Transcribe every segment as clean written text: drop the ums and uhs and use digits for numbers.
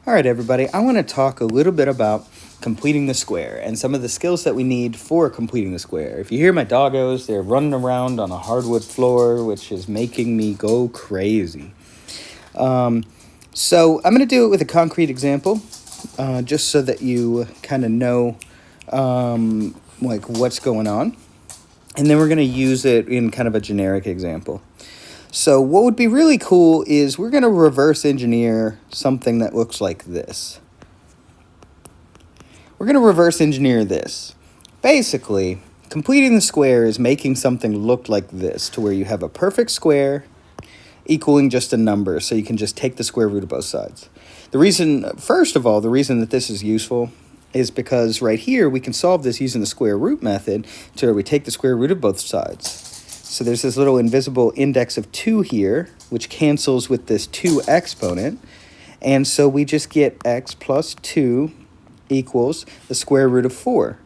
All right, everybody, I want to talk a little bit about completing the square and some of the skills that we need for completing the square. If you hear my doggos, they're running around on a hardwood floor, which is making me go crazy. So I'm going to do it with a concrete example, just so that you kind of know like what's going on. And then we're going to use it in kind of a generic example. So what would be really cool is we're going to reverse engineer something that looks like this. We're going to reverse engineer this. Basically, completing the square is making something look like this, to where you have a perfect square equaling just a number, so you can just take the square root of both sides. The reason, first of all, the reason that this is useful is because right here we can solve this using the square root method, to where we take the square root of both sides. So there's this little invisible index of 2 here, which cancels with this 2 exponent. And so we just get x plus 2 equals the square root of 4.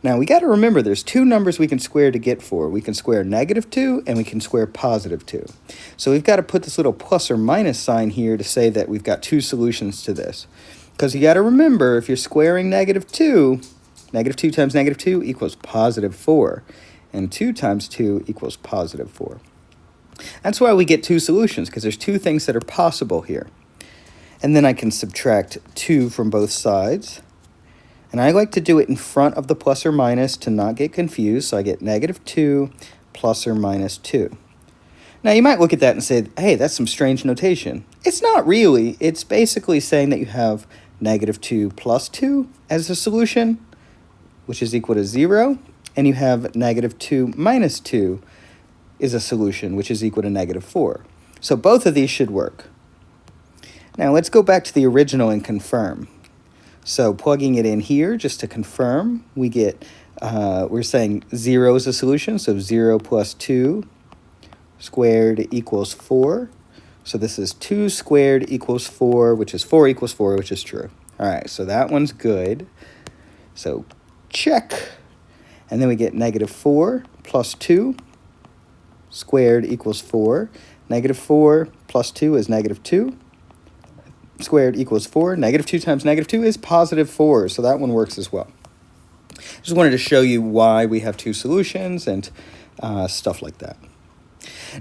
Now we got to remember there's 2 numbers we can square to get 4. We can square -2 and we can square +2. So we've got to put this little plus or minus sign here to say that we've got 2 solutions to this. Because you got to remember, if you're squaring -2, -2 times -2 equals +4. And 2 times 2 equals +4. That's why we get 2 solutions, because there's 2 things that are possible here. And then I can subtract 2 from both sides. And I like to do it in front of the plus or minus to not get confused, so I get -2 plus or minus 2. Now you might look at that and say, hey, that's some strange notation. It's not really. It's basically saying that you have -2 plus 2 as a solution, which is equal to 0. And you have -2 minus 2 is a solution, which is equal to -4. So both of these should work. Now let's go back to the original and confirm. So plugging it in here, just to confirm, we get, we're saying 0 is a solution, so 0 plus 2 squared equals 4. So this is 2 squared equals 4, which is 4 equals 4, which is true. All right, so that one's good. So check. And then we get -4 plus 2 squared equals 4. -4 plus 2 is -2 squared equals 4. -2 times -2 is +4, so that one works as well. Just wanted to show you why we have 2 solutions and stuff like that.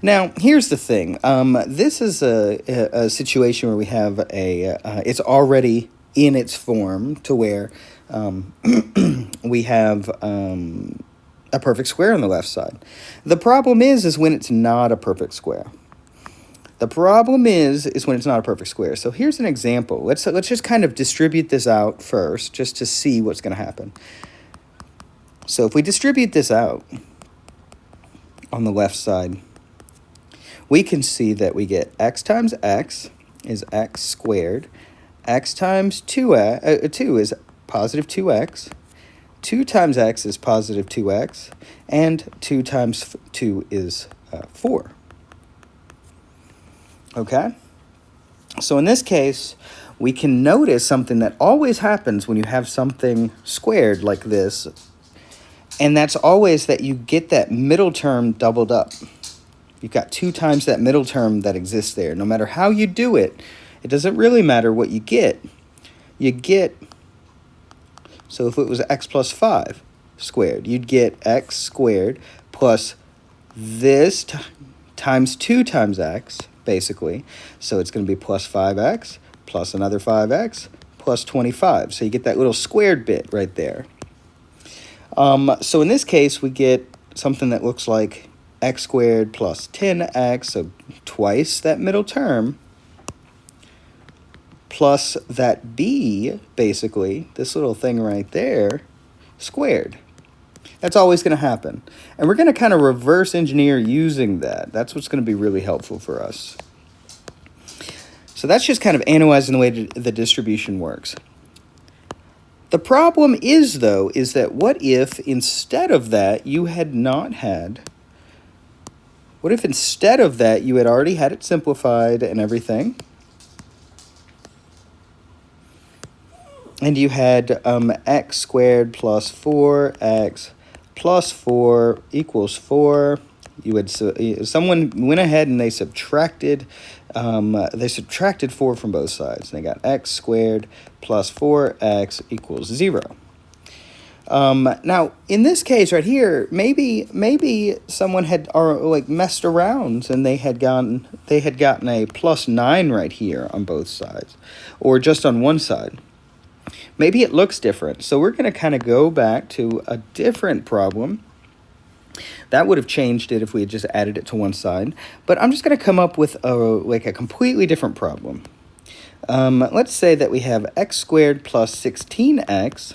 Now, here's the thing. This is a situation where we have it's already in its form, to where we have a perfect square on the left side. The problem is when it's not a perfect square. The problem is when it's not a perfect square. So here's an example. Let's just kind of distribute this out first, just to see what's going to happen. So if we distribute this out on the left side, we can see that we get x times x is x squared. X times 2 is positive 2x. 2 times x is positive 2x. And 2 times 2 is 4. Okay? So in this case, we can notice something that always happens when you have something squared like this. And that's always that you get that middle term doubled up. You've got 2 times that middle term that exists there. No matter how you do it, it doesn't really matter what you get. You get, so if it was x plus 5 squared, you'd get x squared plus this times 2 times x, basically. So it's going to be plus 5x plus another 5x plus 25. So you get that little squared bit right there. So in this case, we get something that looks like x squared plus 10x, so twice that middle term, plus that b, basically, this little thing right there, squared. That's always going to happen. And we're going to kind of reverse engineer using that. That's what's going to be really helpful for us. So that's just kind of analyzing the way the distribution works. The problem is, though, is that what if instead of that you had not had, what if instead of that you had already had it simplified and everything, and you had x squared plus 4x plus 4 equals 4. You would someone went ahead and they subtracted they subtracted 4 from both sides. They got x squared plus 4x equals 0. Now, in this case right here, maybe someone had messed around and they had gotten a plus 9 right here on both sides, or just on one side. Maybe it looks different. So we're going to kind of go back to a different problem. That would have changed it if we had just added it to one side. But I'm just going to come up with a completely different problem. Let's say that we have x squared plus 16x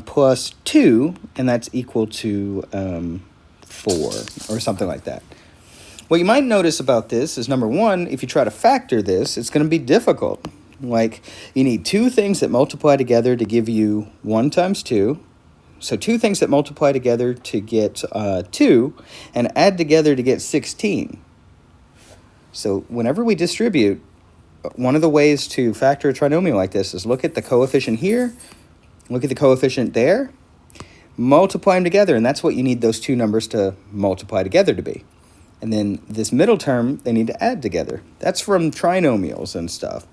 plus 2, and that's equal to 4, or something like that. What you might notice about this is, number one, if you try to factor this, it's going to be difficult. Like, you need two things that multiply together to give you 1 times 2. So two things that multiply together to get 2, and add together to get 16. So whenever we distribute, one of the ways to factor a trinomial like this is look at the coefficient here, look at the coefficient there, multiply them together, and that's what you need those two numbers to multiply together to be. And then this middle term, they need to add together. That's from trinomials and stuff.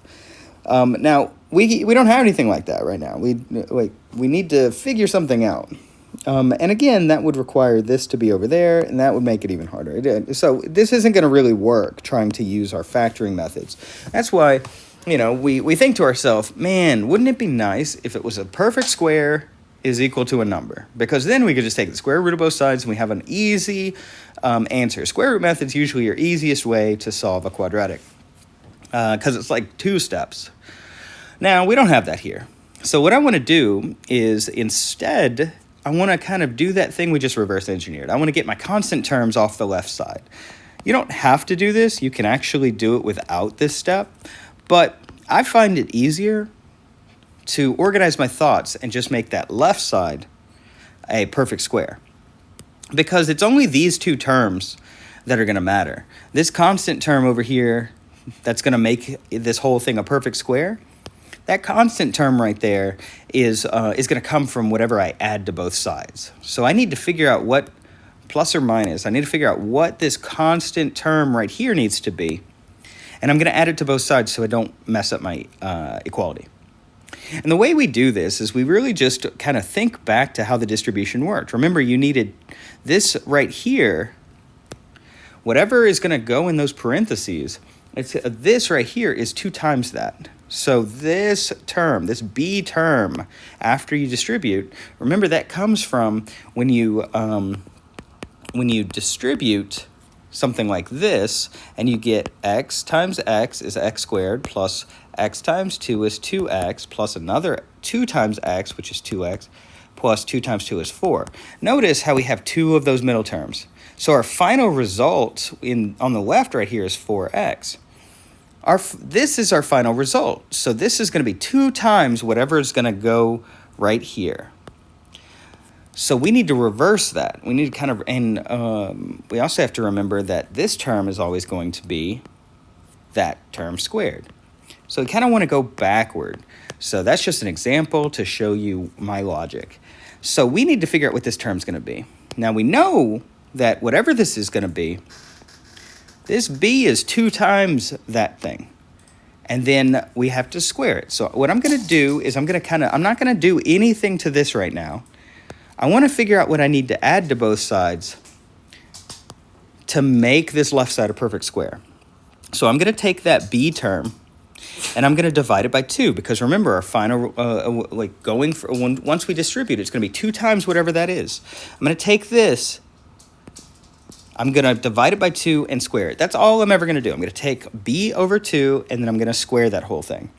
Now, we don't have anything like that right now. We need to figure something out. And again, that would require this to be over there, and that would make it even harder. So this isn't going to really work, trying to use our factoring methods. That's why, we think to ourselves, man, wouldn't it be nice if it was a perfect square is equal to a number? Because then we could just take the square root of both sides, and we have an easy answer. Square root methods usually are easiest way to solve a quadratic, because it's like 2 steps. Now, we don't have that here. So what I want to do is, instead, I want to kind of do that thing we just reverse engineered. I want to get my constant terms off the left side. You don't have to do this. You can actually do it without this step. But I find it easier to organize my thoughts and just make that left side a perfect square, because it's only these two terms that are going to matter. This constant term over here that's going to make this whole thing a perfect square, that constant term right there is going to come from whatever I add to both sides. So I need to figure out what plus or minus, I need to figure out what this constant term right here needs to be, and I'm going to add it to both sides so I don't mess up my equality. And the way we do this is we really just kind of think back to how the distribution worked. Remember, you needed this right here, whatever is going to go in those parentheses, this right here is 2 times that. So this term, this b term, after you distribute, remember that comes from when you distribute something like this, and you get x times x is x squared, plus x times 2 is 2x, plus another 2 times x, which is 2x, plus 2 times 2 is 4. Notice how we have 2 of those middle terms. So our final result on the left right here is 4x. This is our final result. So this is going to be 2 times whatever is going to go right here. So we need to reverse that. We need to kind of, and we also have to remember that this term is always going to be that term squared. So we kind of want to go backward. So that's just an example to show you my logic. So we need to figure out what this term is going to be. Now we know that whatever this is going to be, this b is 2 times that thing. And then we have to square it. So what I'm going to do is I'm not going to do anything to this right now. I want to figure out what I need to add to both sides to make this left side a perfect square. So I'm going to take that b term, and I'm going to divide it by 2, because remember, our final, once we distribute, it's going to be 2 times whatever that is. I'm going to take this, I'm going to divide it by 2 and square it. That's all I'm ever going to do. I'm going to take b over 2, and then I'm going to square that whole thing.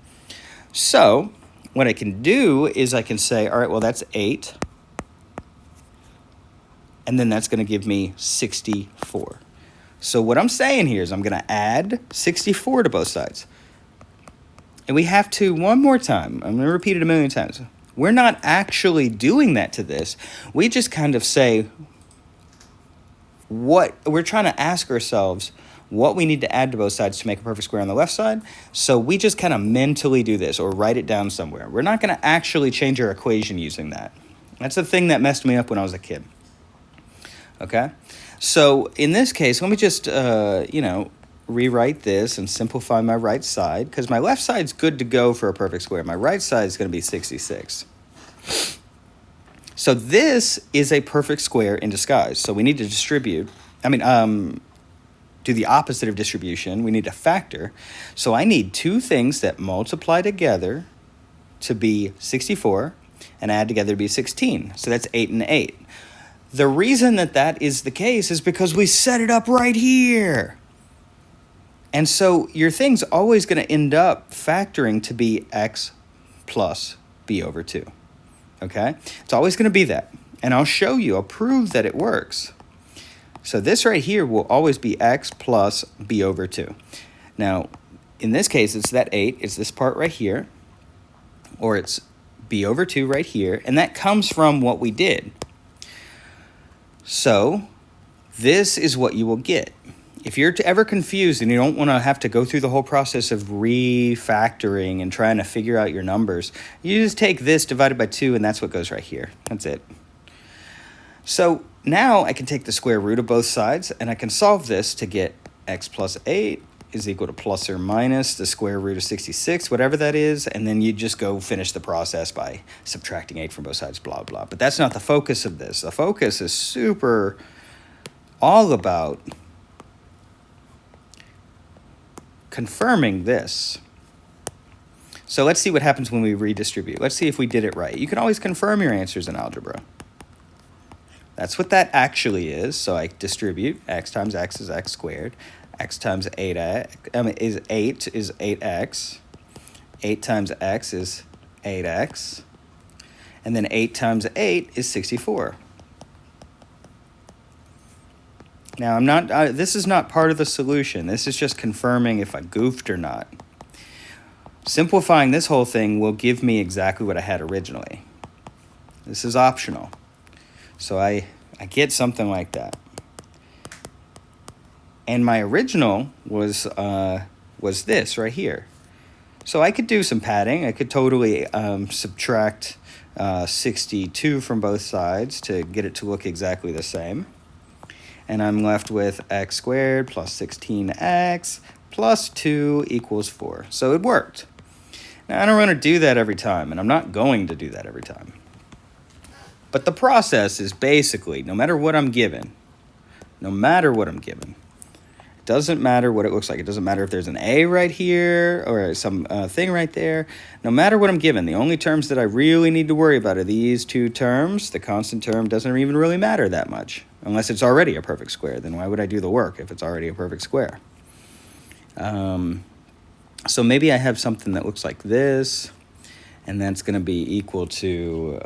So what I can do is I can say, all right, well, that's 8. And then that's going to give me 64. So what I'm saying here is I'm going to add 64 to both sides. And we have to, one more time, I'm going to repeat it a million times. We're not actually doing that to this. We just kind of say, what we're trying to ask ourselves what we need to add to both sides to make a perfect square on the left side. So we just kind of mentally do this or write it down somewhere. We're not going to actually change our equation using that. That's the thing that messed me up when I was a kid. Okay? So in this case, let me just, rewrite this and simplify my right side, because my left side's good to go for a perfect square. My right side is going to be 66. So this is a perfect square in disguise. So we need to distribute, do the opposite of distribution. We need to factor. So I need two things that multiply together to be 64 and add together to be 16. So that's 8 and 8. The reason that that is the case is because we set it up right here. And so your thing's always going to end up factoring to be x plus b over 2. Okay? It's always going to be that. And I'll show you, I'll prove that it works. So this right here will always be x plus b over 2. Now, in this case, it's that 8. It's this part right here. Or it's b over 2 right here. And that comes from what we did. So this is what you will get. If you're ever confused and you don't want to have to go through the whole process of refactoring and trying to figure out your numbers, you just take this divided by 2, and that's what goes right here. That's it. So now I can take the square root of both sides, and I can solve this to get x plus 8 is equal to plus or minus the square root of 66, whatever that is, and then you just go finish the process by subtracting 8 from both sides, blah, blah. But that's not the focus of this. The focus is super all about confirming this. So let's see what happens when we redistribute. Let's see if we did it right. You can always confirm your answers in algebra. That's what that actually is. So I distribute x times x is x squared. X times 8 is 8x. 8 times x is 8x. And then 8 times 8 is 64. Now, I'm not. This is not part of the solution. This is just confirming if I goofed or not. Simplifying this whole thing will give me exactly what I had originally. This is optional. So I get something like that. And my original was this right here. So I could do some padding. I could totally subtract 62 from both sides to get it to look exactly the same. And I'm left with x squared plus 16x plus 2 equals 4. So it worked. Now, I don't want to do that every time, and I'm not going to do that every time. But the process is basically, no matter what I'm given, it doesn't matter what it looks like. It doesn't matter if there's an A right here or some thing right there. No matter what I'm given, the only terms that I really need to worry about are these two terms. The constant term doesn't even really matter that much, unless it's already a perfect square. Then why would I do the work if it's already a perfect square? So maybe I have something that looks like this, and that's going to be equal to...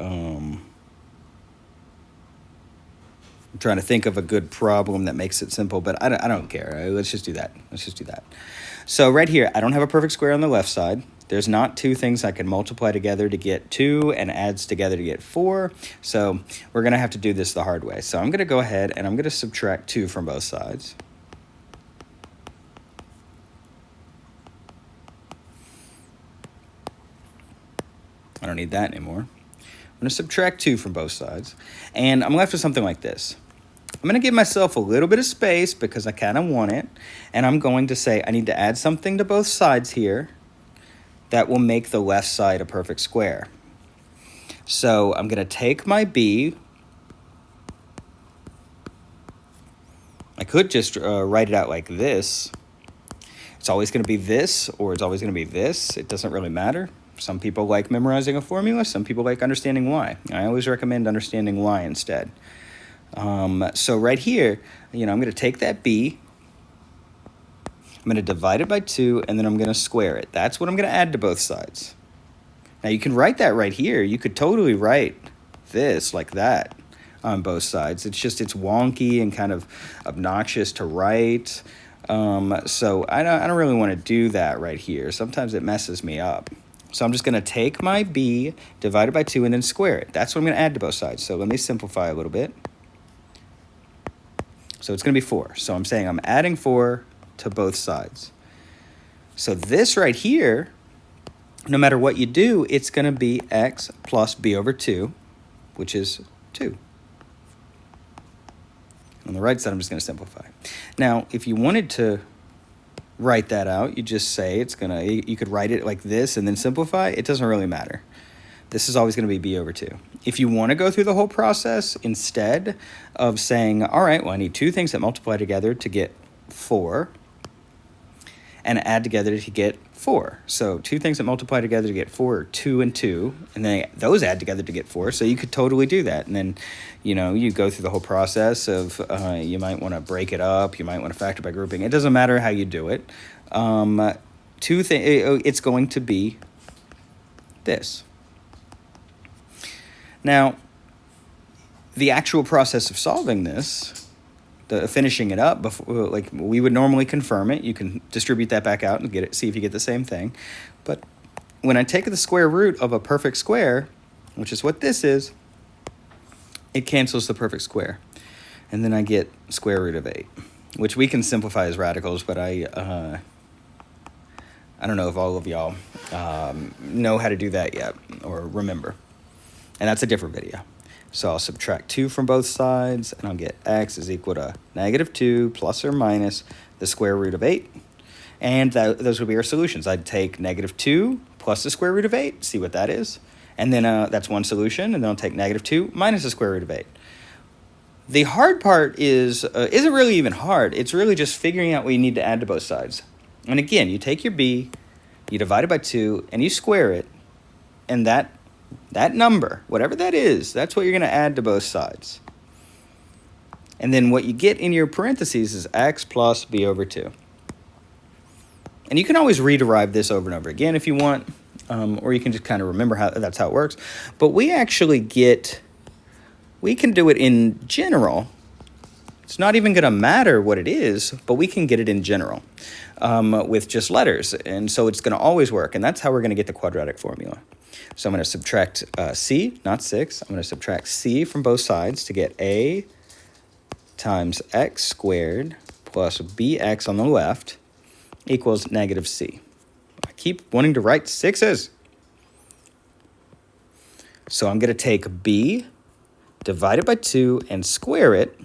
I'm trying to think of a good problem that makes it simple, but I don't care. Let's just do that. So right here, I don't have a perfect square on the left side. There's not two things I can multiply together to get 2 and adds together to get 4. So we're going to have to do this the hard way. So I'm going to go ahead and I'm going to subtract 2 from both sides. I don't need that anymore. I'm going to subtract 2 from both sides. And I'm left with something like this. I'm going to give myself a little bit of space because I kind of want it. And I'm going to say I need to add something to both sides here that will make the left side a perfect square. So I'm going to take my b. I could just write it out like this. It's always going to be this, or it's always going to be this. It doesn't really matter. Some people like memorizing a formula. Some people like understanding why. I always recommend understanding why instead. So right here, I'm going to take that b. I'm going to divide it by 2, and then I'm going to square it. That's what I'm going to add to both sides. Now, you can write that right here. You could totally write this like that on both sides. It's just it's wonky and kind of obnoxious to write. So I don't really want to do that right here. Sometimes it messes me up. So I'm just going to take my b, divide it by 2, and then square it. That's what I'm going to add to both sides. So let me simplify a little bit. So it's going to be 4. So I'm saying I'm adding 4 to both sides. So this right here, no matter what you do, it's going to be x plus b over 2, which is 2. On the right side, I'm just going to simplify. Now, if you wanted to write that out. You just say it's going to, you could write it like this and then simplify. It doesn't really matter. This is always going to be b over 2. If you want to go through the whole process, instead of saying, all right, well, I need two things that multiply together to get 4 and add together to get 4. So two things that multiply together to get 4 are 2 and 2, and then those add together to get 4. So you could totally do that. And then, you know, you go through the whole process of you might want to break it up. You might want to factor by grouping. It doesn't matter how you do it. It's going to be this. Now, the actual process of solving this, finishing it up, before, like we would normally confirm it. You can distribute that back out and get it, see if you get the same thing. But when I take the square root of a perfect square, which is what this is, it cancels the perfect square. And then I get square root of 8, which we can simplify as radicals, but I don't know if all of y'all know how to do that yet or remember. And that's a different video. So I'll subtract 2 from both sides, and I'll get x is equal to -2 plus or minus the square root of 8. And those would be our solutions. I'd take -2 plus the square root of 8, see what that is. And then that's one solution, and then I'll take -2 minus the square root of 8. The hard part isn't really even hard. It's really just figuring out what you need to add to both sides. And again, you take your b, you divide it by 2, and you square it, and that number, whatever that is, that's what you're going to add to both sides. And then what you get in your parentheses is x plus b over 2. And you can always rederive this over and over again if you want, or you can just kind of remember that's how it works. But we can do it in general. It's not even going to matter what it is, but we can get it in general with just letters. And so it's going to always work. And that's how we're going to get the quadratic formula. So I'm going to subtract c, not 6. I'm going to subtract c from both sides to get a times x squared plus bx on the left equals -c. I keep wanting to write 6's. So I'm going to take b, divide it by 2, and square it.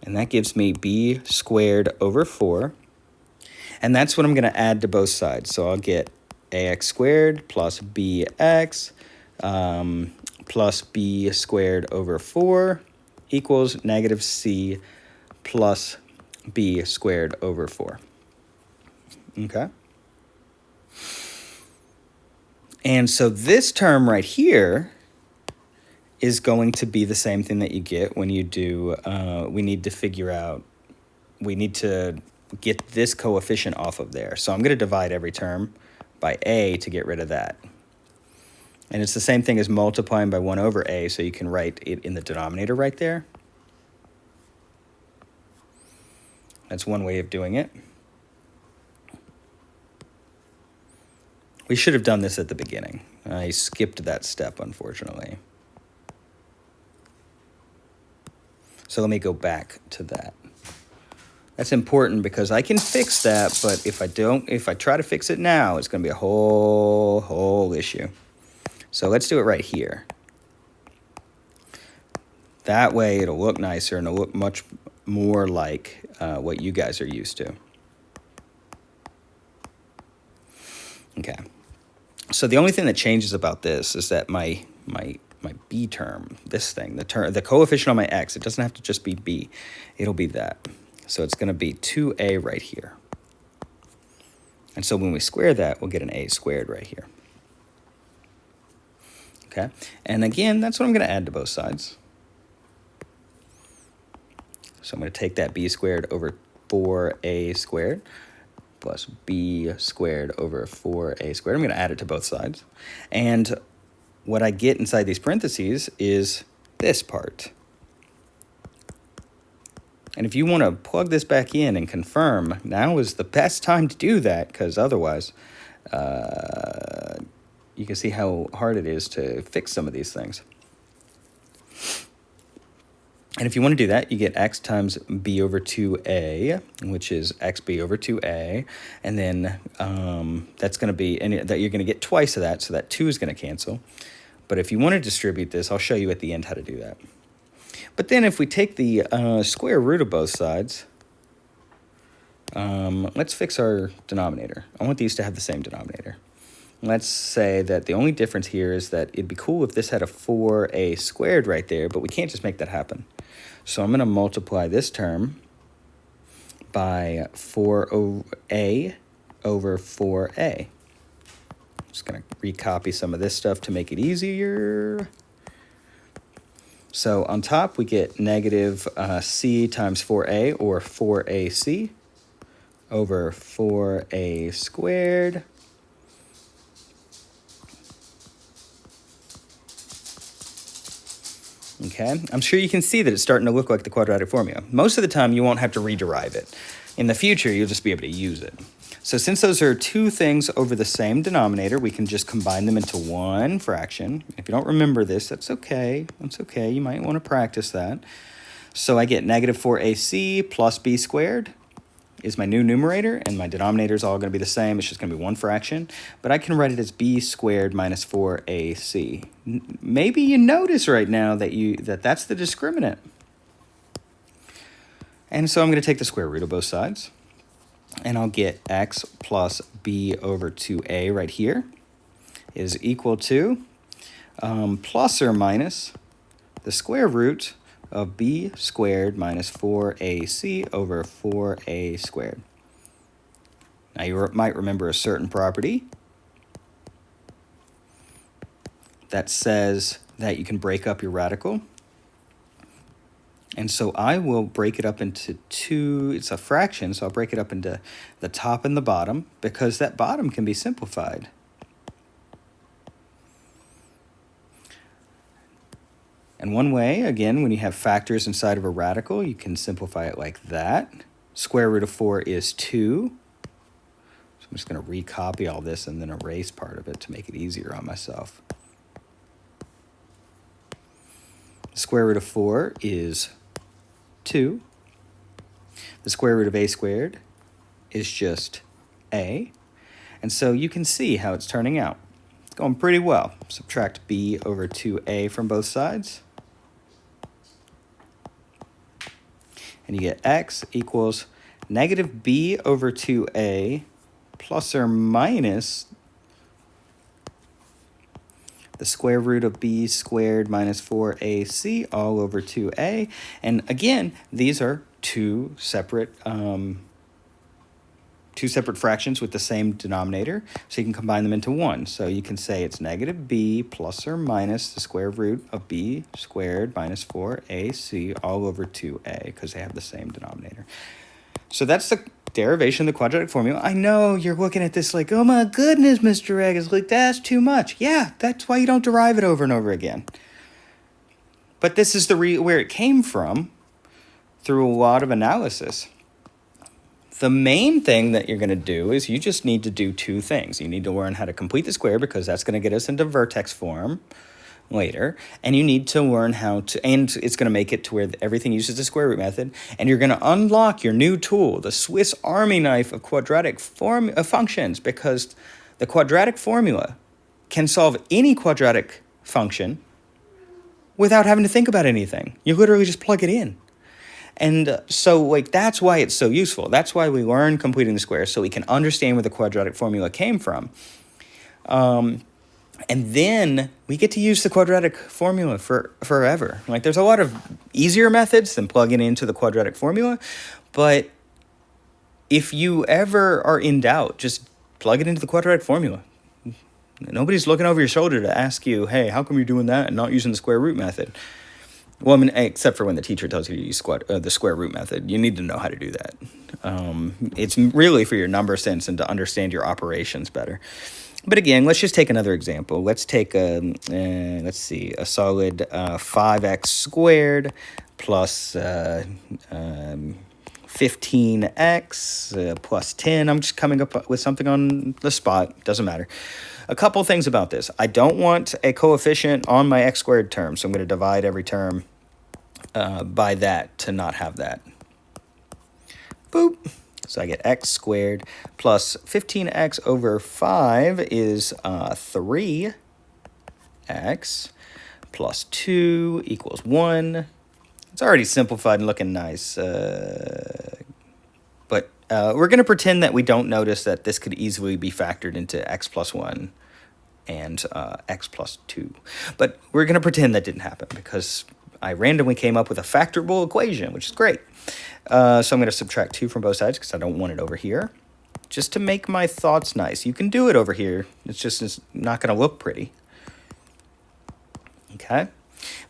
And that gives me b squared over 4. And that's what I'm going to add to both sides. So I'll get ax squared plus bx plus b squared over 4 equals -c plus b squared over 4. Okay? And so this term right here is going to be the same thing that you get when you do, we need to get this coefficient off of there. So I'm going to divide every term by a to get rid of that. And it's the same thing as multiplying by 1 over a, so you can write it in the denominator right there. That's one way of doing it. We should have done this at the beginning. I skipped that step, unfortunately. So let me go back to that. That's important because I can fix that, but if I try to fix it now, it's going to be a whole issue. So let's do it right here. That way it'll look nicer and it'll look much more like what you guys are used to. Okay. So the only thing that changes about this is that my b term, this thing, the coefficient on my x, it doesn't have to just be b. It'll be that. So it's going to be 2a right here. And so when we square that, we'll get an a squared right here. Okay? And again, that's what I'm going to add to both sides. So I'm going to take that b squared over 4a squared plus b squared over 4a squared. I'm going to add it to both sides. And what I get inside these parentheses is this part. And if you want to plug this back in and confirm, now is the best time to do that, because otherwise you can see how hard it is to fix some of these things. And if you want to do that, you get x times b over 2a, which is xb over 2a. And then that's going to be, and that you're going to get twice of that, so that 2 is going to cancel. But if you want to distribute this, I'll show you at the end how to do that. But then if we take the square root of both sides, Let's fix our denominator. I want these to have the same denominator. Let's say that the only difference here is that it'd be cool if this had a 4a squared right there, but we can't just make that happen. So I'm going to multiply this term by 4a over 4a. Just going to recopy some of this stuff to make it easier. So on top, we get negative c times 4a, or 4ac, over 4a squared. Okay, I'm sure you can see that it's starting to look like the quadratic formula. Most of the time, you won't have to rederive it. In the future, you'll just be able to use it. So since those are two things over the same denominator, we can just combine them into one fraction. If you don't remember this, that's okay. That's okay. You might want to practice that. So I get negative 4ac plus b squared is my new numerator, and my denominator is all going to be the same. It's just going to be one fraction. But I can write it as b squared minus 4ac. Maybe you notice right now that that's the discriminant. And so I'm going to take the square root of both sides. And I'll get x plus b over 2a right here is equal to plus or minus the square root of b squared minus 4ac over 4a squared. Now you might remember a certain property that says that you can break up your radical. And so I will break it up into two, it's a fraction, so I'll break it up into the top and the bottom, because that bottom can be simplified. And one way, again, when you have factors inside of a radical, you can simplify it like that. Square root of 4 is 2. So I'm just going to recopy all this and then erase part of it to make it easier on myself. The square root of 4 is 2. The square root of a squared is just a. And so you can see how it's turning out. It's going pretty well. Subtract b over 2a from both sides. And you get x equals negative b over 2a plus or minus the square root of b squared minus 4ac all over 2a. And again, these are two separate fractions with the same denominator, so you can combine them into one. So you can say it's negative b plus or minus the square root of b squared minus 4ac all over 2a, because they have the same denominator. So that's the derivation of the quadratic formula. I know you're looking at this like, oh my goodness, Mr. Egg, it's like, that's too much. Yeah, that's why you don't derive it over and over again. But this is where it came from through a lot of analysis. The main thing that you're going to do is you just need to do two things. You need to learn how to complete the square, because that's going to get us into vertex form later. And you need to learn how to, and it's going to make it to where everything uses the square root method. And you're going to unlock your new tool, the Swiss Army knife of quadratic functions, because the quadratic formula can solve any quadratic function without having to think about anything. You literally just plug it in. And so, like, that's why it's so useful. That's why we learn completing the square, so we can understand where the quadratic formula came from. And then we get to use the quadratic formula forever. Like, there's a lot of easier methods than plugging into the quadratic formula, but if you ever are in doubt, just plug it into the quadratic formula. Nobody's looking over your shoulder to ask you, hey, how come you're doing that and not using the square root method? Well, I mean, except for when the teacher tells you to use the square root method. You need to know how to do that. It's really for your number sense and to understand your operations better. But again, let's just take another example. Let's take a solid 5x squared plus 15x plus 10. I'm just coming up with something on the spot. Doesn't matter. A couple things about this. I don't want a coefficient on my x squared term, so I'm going to divide every term by that to not have that. Boop. So I get x squared plus 15x over 5 is 3x plus 2 equals 1. It's already simplified and looking nice. But We're going to pretend that we don't notice that this could easily be factored into x plus 1 and x plus 2. But we're going to pretend that didn't happen because I randomly came up with a factorable equation, which is great. So I'm going to subtract 2 from both sides because I don't want it over here, just to make my thoughts nice. You can do it over here. It's not going to look pretty. Okay?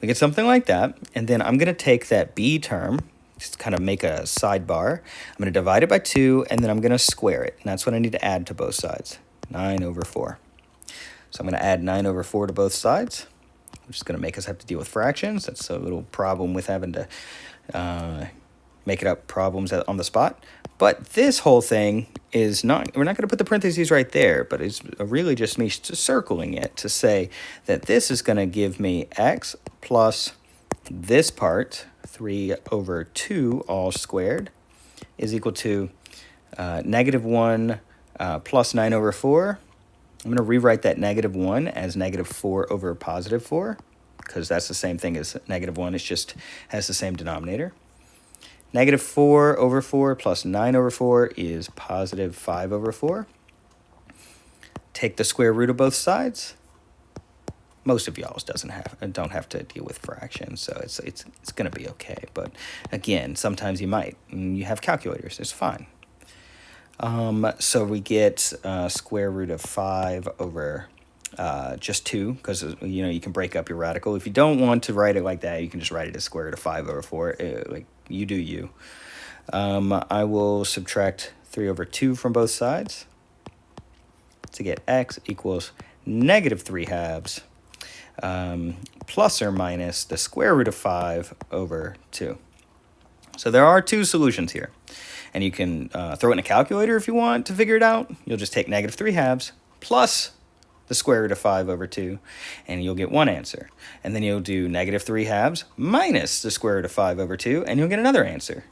We get something like that, and then I'm going to take that b term, just kind of make a sidebar. I'm going to divide it by 2, and then I'm going to square it, and that's what I need to add to both sides, 9 over 4. So I'm going to add 9 over 4 to both sides, which is going to make us have to deal with fractions. That's a little problem with having to make it up problems on the spot. But this whole thing is not, we're not going to put the parentheses right there, but it's really just me circling it to say that this is going to give me x plus this part, 3 over 2 all squared, is equal to -1 plus 9 over 4. I'm going to rewrite that -1 as -4 over +4, because that's the same thing as -1. It just has the same denominator. -4 over 4 plus 9 over 4 is +5 over 4. Take the square root of both sides. Most of y'all don't have to deal with fractions, so it's going to be okay. But again, sometimes you might. You have calculators. It's fine. So we get square root of 5 over just 2, because you can break up your radical. If you don't want to write it like that, you can just write it as square root of 5 over 4. Like you do you. I will subtract 3 over 2 from both sides to get x equals -3/2 plus or minus the square root of 5 over 2. So there are 2 solutions here. And you can throw it in a calculator if you want to figure it out. You'll just take -3/2 plus the square root of 5 over 2, and you'll get one answer. And then you'll do -3/2 minus the square root of 5 over 2, and you'll get another answer.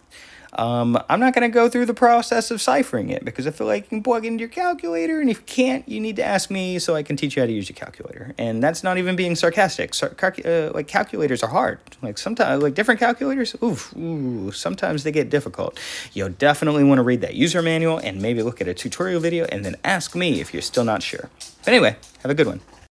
I'm not going to go through the process of ciphering it because I feel like you can plug into your calculator, and if you can't, you need to ask me so I can teach you how to use your calculator. And that's not even being sarcastic. Like calculators are hard. Like sometimes, like different calculators, sometimes they get difficult. You'll definitely want to read that user manual and maybe look at a tutorial video and then ask me if you're still not sure. But anyway, have a good one.